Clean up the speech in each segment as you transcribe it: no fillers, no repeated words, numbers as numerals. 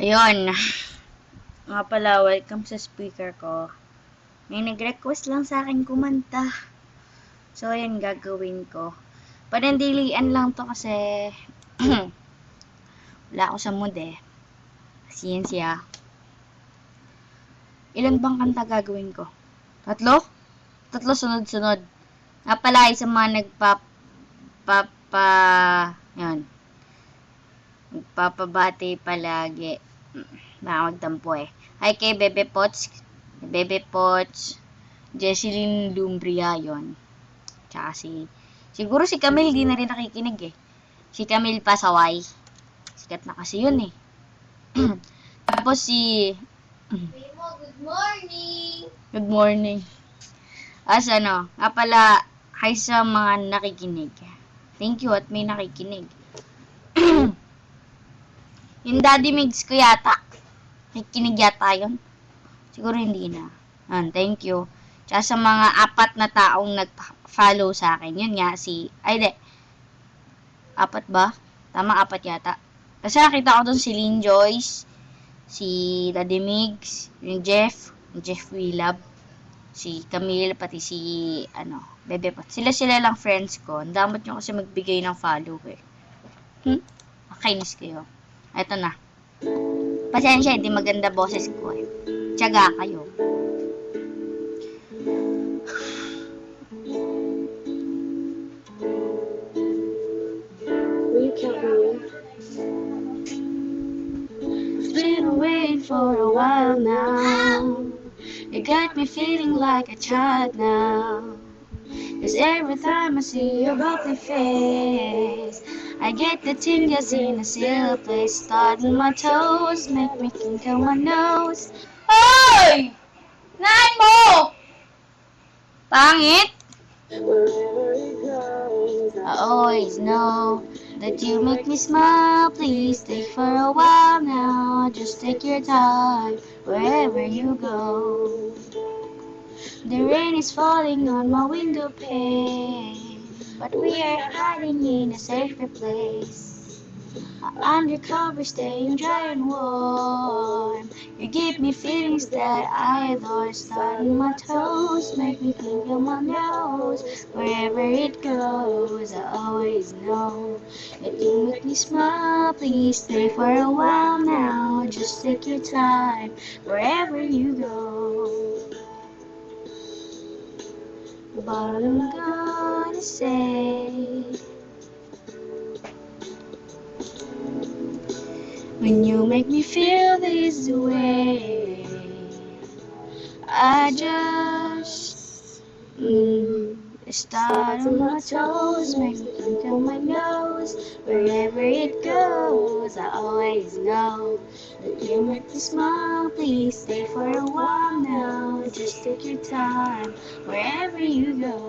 Ayun. Nga pala, welcome sa speaker ko. May nag-request lang sa akin kumanta. So, ayun gagawin ko. Panandilian lang to kasi wala ako sa mood eh. Siyensya. Ilan bang kanta gagawin ko? Tatlo? Tatlo sunod-sunod. Nga pala, sa mga yan. Nagpapabati palagi. Baka magtampo eh. Hi kay Bebe Pots, Jesseline Lumbria yon. Tsaka siguro si Camille di na rin nakikinig eh. Si Camille Pasaway. Sikat na kasi yun eh. Tapos Good morning! Good morning. Nga pala, hi sa mga nakikinig. Thank you at may nakikinig. Yung Daddy Migs ko yata. Nakikinig yata yun. Siguro hindi na. Thank you. Tsaka sa mga 4 na taong nag-follow sa akin. Yun nga, ay de. 4 ba? Tama, 4 yata. Kasi nakita ko doon si Lynn Joyce, si Daddy Migs, yung Jeff Willab, si Camille, pati si, Bebe Pot. Sila lang friends ko. Ang damot nyo kasi magbigay ng follow eh. Nakainis kayo. Eto na. Pasensya, hindi maganda boses ko eh. Tiyaga kayo. It's been waiting for a while now. You got me feeling like a child now. 'Cause every time I see your lovely face, I get the tingles in a silly place, starting my toes, make me tinkle my nose. Hoy! Naan mo! Pangit! I always know that you make me smile. Please stay for a while now. Just take your time wherever you go. The rain is falling on my window pane, but we are hiding in a safer place. Undercover, staying dry and warm. You give me feelings that I adore. Starting my toes, make me tingle my nose. Wherever it goes, I always know that you make me smile. Please stay for a while now. Just take your time wherever you go. But I'm gonna say, when you make me feel this way, I just start on my toes, make me tinkle my nose. Wherever it goes, I always know that you make me smile. Please stay for a while now. Just take your time wherever you go.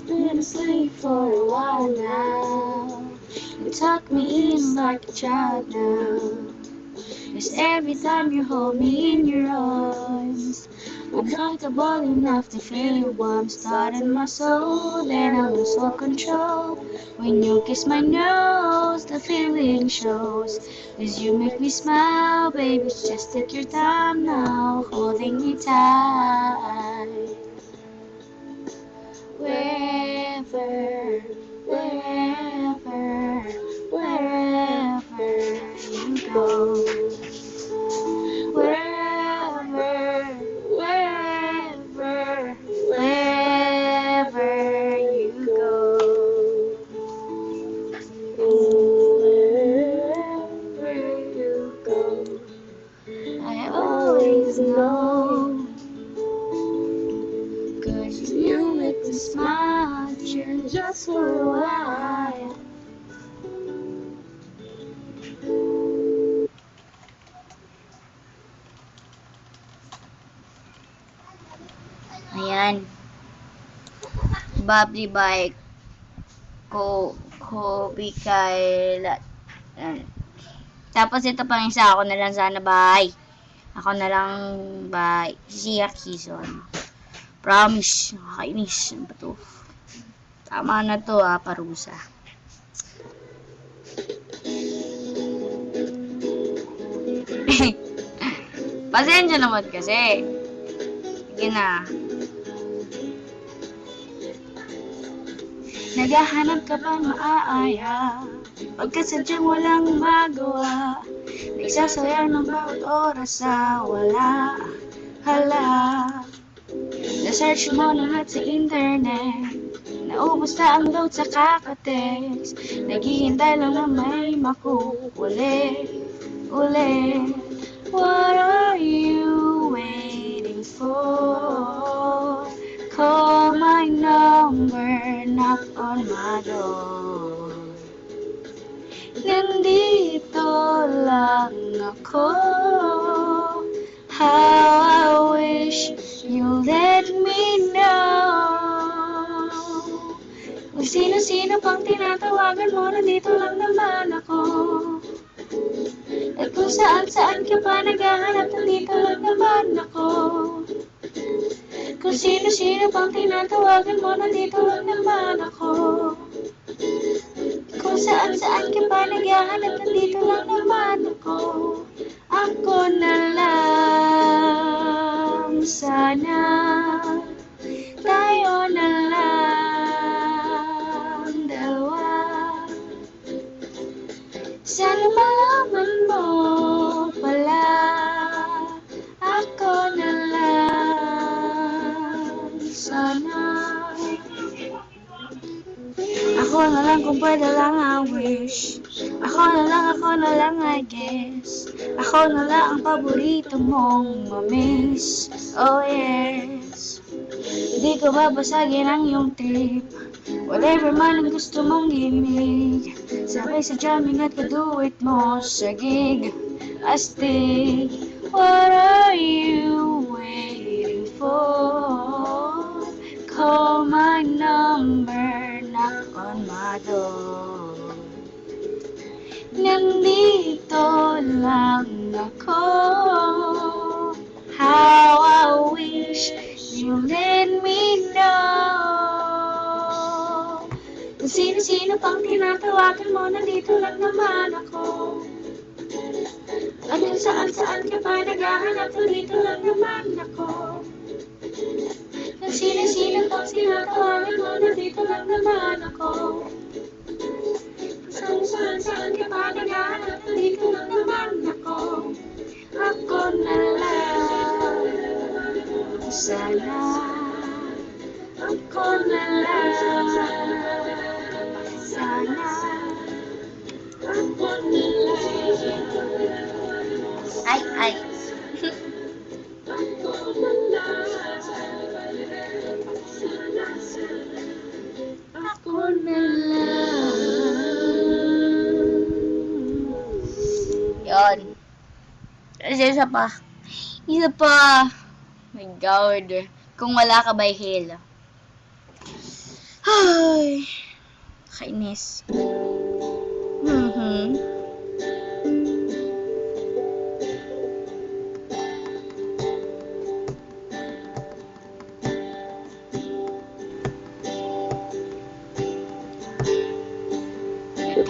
Been asleep for a while now. You tuck me in like a child now. 'Cause every time you hold me in your arms, I'm comfortable enough to feel your warmth start in my soul. Then I lose all control. When you kiss my nose, the feeling shows. 'Cause you make me smile, baby. Just take your time now, holding me tight. Wherever you go. Smile just for a while. Ayan. Bubbly Bike. Kobe Kailat. Tapos ito pang isa, ako na lang sana bye. Ako na lang bye. Siya Kison. Promise. Nakakainis. Ano ba to? Tama na to parusa. Pasensya naman kasi. Sige na. Naghahanap ka pa maaaya, pagkat sadyang walang magawa. Nagsasayang ng bawat oras sa wala. Hala, na-search mo lahat sa internet, naubos na ang load sa kakatext. Naghihintay lang na may makukulit. What are you waiting for? Call my number, knock on my door. Nandito lang ako. How I wish you let me know. Kung sino-sino pang tinatawagan mo, nandito lang naman ako. At kung saan-saan ka pa naghahanap, nandito lang naman ako. Kung sino-sino pang tinatawagan mo, nandito lang naman ako. Kung saan-saan ka pa naghahanap, nandito lang naman ako. Ako na lang sana, tayo na lang dalawa. Sana malaman mo pala, ako na lang sana. Ako na lang kung pwede lang I wish. Ako na lang I guess. Ako na lang ang paborito mong mamiss. Oh yes. Hindi ko babasagin ang iyong trip. Whatever man ang gusto mong ginig. Sabay sa jamming at kaduit mo sa gig. Astig. What are you waiting for? Call my number, knock on my door. Nandito lang ako. How I wish you let me know. Kung sino-sino pang tinatawagan mo, nandito lang naman ako. At kung saan-saan ka pa naghahanap, nandito lang naman ako. Kung sino-sino pang tinatawagan mo, nandito lang naman ako. Kung saan-saan ka pa naghahanap, nandito lang naman ako. Ako na lang sana, ako na lang sana, ako na lang. Ay. Ako na lang sana, ako na lang. Yun. Isa pa. My God. Kung wala ka by Hill. Ay. Kainis.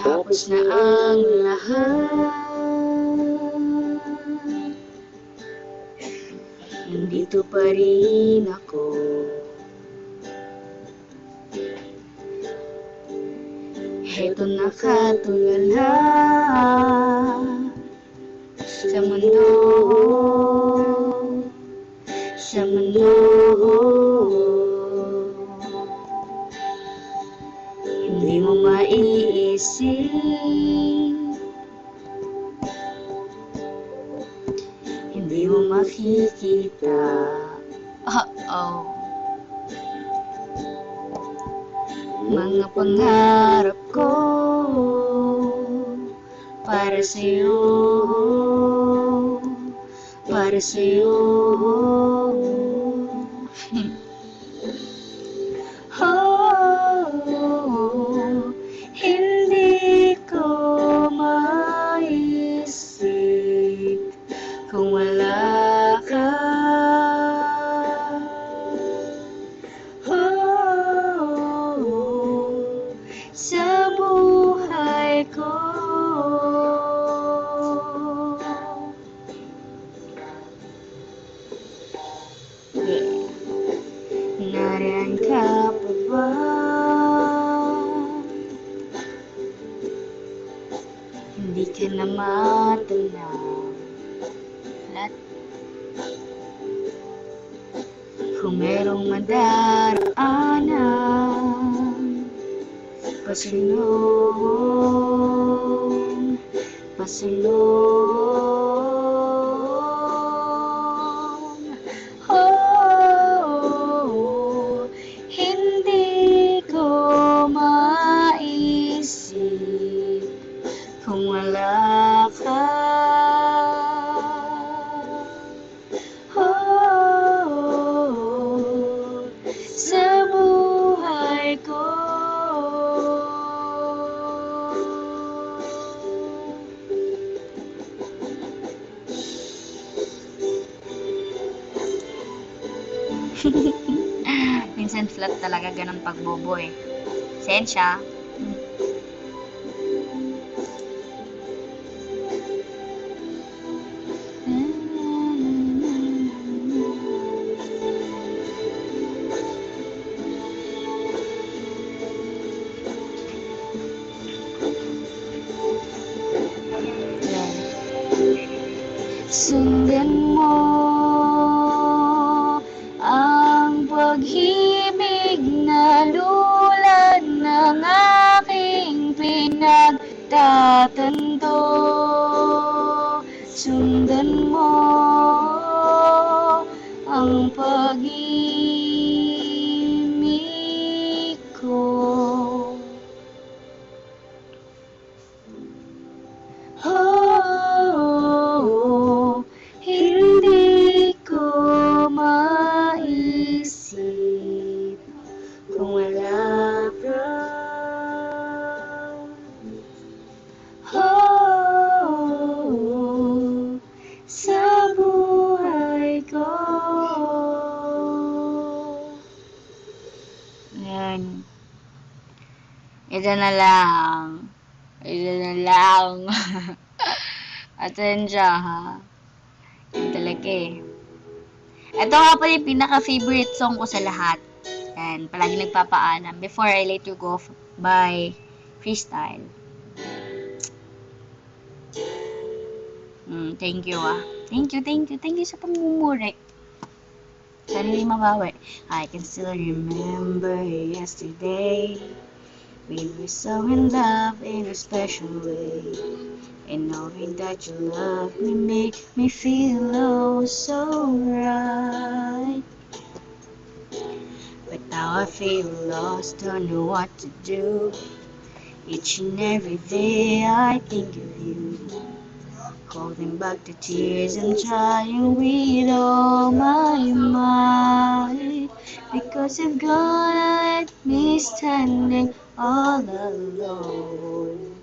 Tapos na ang lahat. Nandito pa rin ako. Heto nakatulala sa mundo. Hindi mo maiisip, hindi mo makikita. Mga pangarap ko para sa'yo, para sa'yo. Hindi ko maisip sa buhay ko. Yeah. Nariyan ka pa ba? Hindi ka na matanaw. Lahat. Kung merong madaraanan, pasulong, pasulong. Oh, hindi ko maisip kung wala ka. Oh, sa buhay ko. Minsan flat talaga ganun pagbobo eh. Sensya. Sundan mo ang paghibig na lulad ng aking pinagtatanto. Sundan mo ang pag-ibig ko. Oh, hindi ko maisip kung wala ka. Oh, sa buhay ko. Ayan. Ito na lang. Ito na lang. Atensya ha. Yan talaga eh. Ito nga pala yung pinaka-favorite song ko sa lahat. Yan, palagi nagpapaalam. Before I Let You Go by Freestyle. Thank you ah. Thank you sa pamumurek. Sana hindi mabawi. I can still remember yesterday. We were so in love in a special way. And knowing that you love me make me feel oh so right. But now I feel lost, don't know what to do. Each and every day I think of you. Holding back the tears and trying with all my might. Because you've gonna let me standing all alone.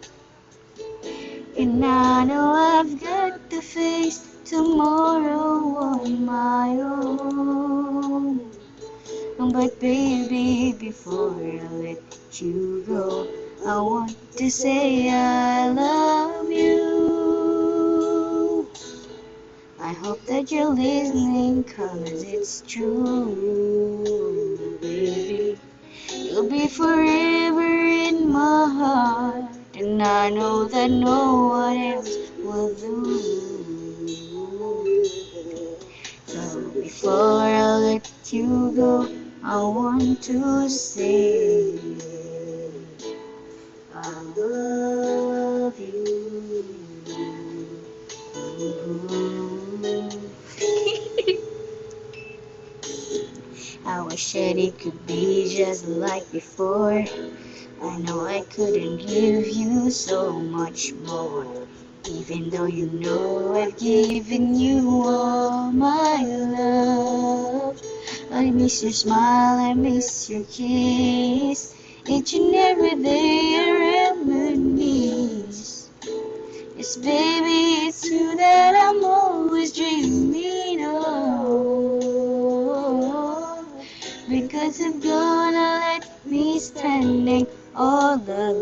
And I know I've got to face tomorrow on my own. But baby, before I let you go, I want to say I love you. I hope that you're listening, 'cause it's true, baby. You'll be forever in my heart, and I know that no one else will do. So before I let you go, I want to say I love you. I wish that it could be just like before. I know I couldn't give you so much more. Even though you know I've given you all my love. I miss your smile, I miss your kiss. Each and every day I reminisce. Yes, baby, it's you that I'm always dreaming of. Because I'm gonna let me standing all all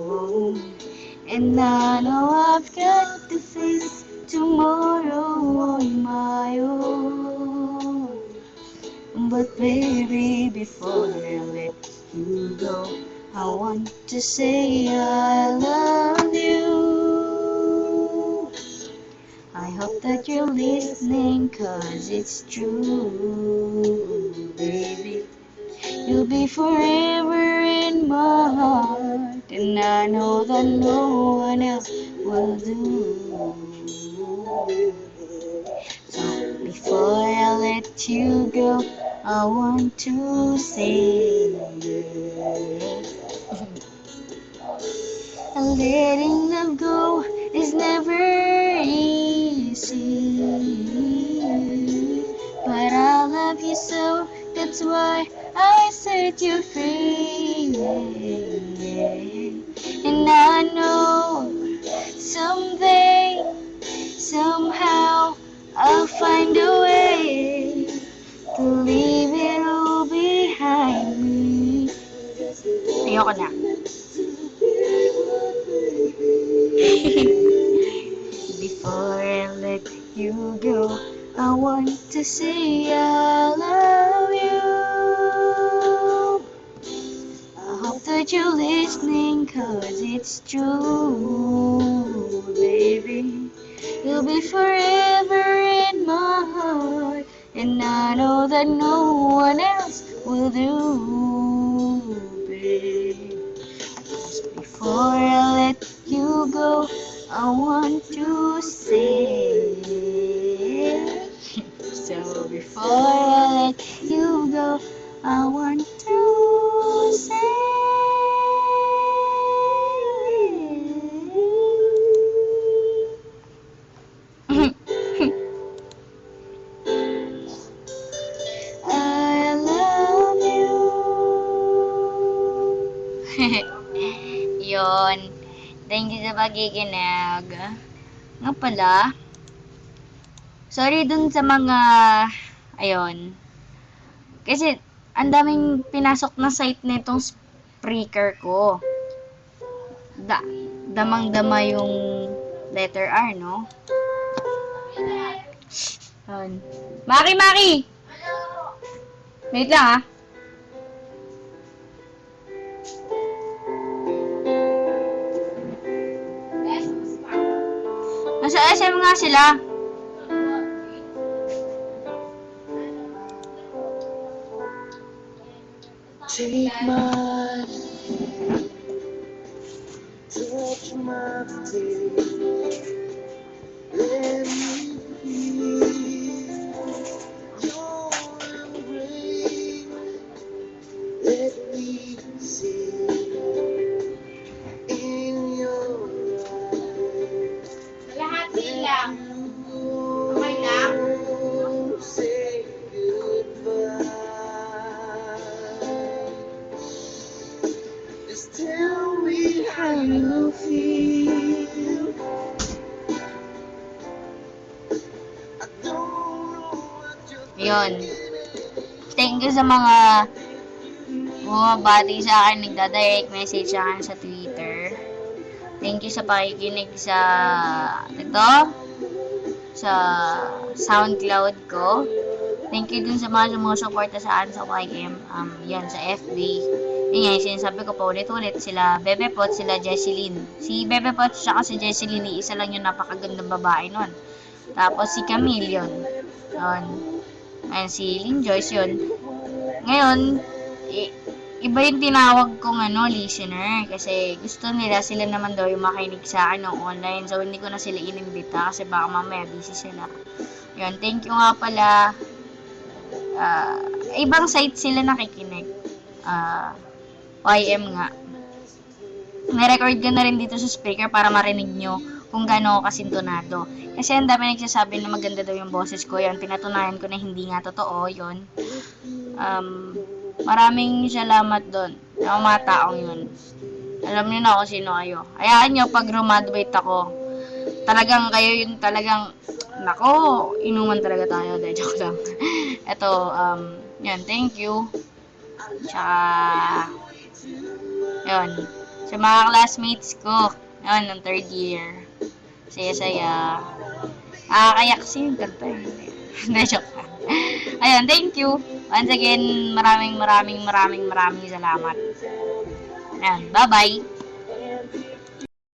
alone. And I know I've got to face tomorrow on my own. But baby, before I let you go, I want to say I love you. I hope that you're listening, 'cause it's true, baby. You'll be forever in my heart, and I know that no one else will do. So before I let you go, I want to say letting love go is never easy, but I love you so, that's why I set you free. And I know someday, somehow, I'll find a way to leave it all behind me. Ayoko na. Before I let you go, I want to say I love you. I hope that you're listening, 'cause it's true, baby. You'll be forever in my heart, and I know that no one else will do, babe. Before I let you go, I want to say. So before I let you go, I want to say. I love you. Yon. Thank you sa pakikinig. Nga pala, sorry dun sa mga, ayun, kasi ang daming pinasok na site na itong Spreaker ko. Damang-dama yung letter R, no? Yun. Maki! Wait lang, ah. Nasa SM nga sila. Take my touch my face, let me feel your embrace, let me see in your eyes. Lahat sila. Okay na? Say goodbye. Just tell me how you feel. I don't know what you're Yun. Thank you sa mga bumabati sa akin, nagda-direct message sa akin sa Twitter. Thank you sa pakikinig sa sa SoundCloud ko. Thank you din sa mga sumusuporta sa akin sa YM, yan, sa FB. Yun nga, sinasabi ko pa ulit-ulit, sila Bebe Pot, sila Jesseline. Si Bebe Pot tsaka si Jesseline, isa lang yung napakagandang babae nun. Tapos si Camille yun. Yun. Ayan, si Lynn Joyce yun. Ngayon, iba yung tinawag kong listener. Kasi gusto nila, sila naman daw yung makinig sa akin ng online. So, hindi ko na sila inimbita kasi baka mamaya busy sila. Yun, thank you nga pala. Ibang site sila nakikinig. YM nga. May-record ko na rin dito sa speaker para marinig nyo kung gaano ako kasintonado. Kasi ang dami nagsasabi na maganda daw yung boses ko. Yun, pinatunayan ko na hindi nga totoo. Yun. Maraming salamat doon. Ang mga taong yun. Alam niyo na kung sino kayo. Hayaan nyo pag graduate ako. Talagang kayo yun talagang, nako, inuman talaga tayo. Dahil joke lang. Ito, yan, thank you. Tsaka, Ayun. Sa mga classmates ko. Ayun, ng third year. Saya-saya. Kaya kasi yung kanta eh. Hindi, joke lang. Ayun, thank you. Once again, maraming salamat. Ayan, bye-bye.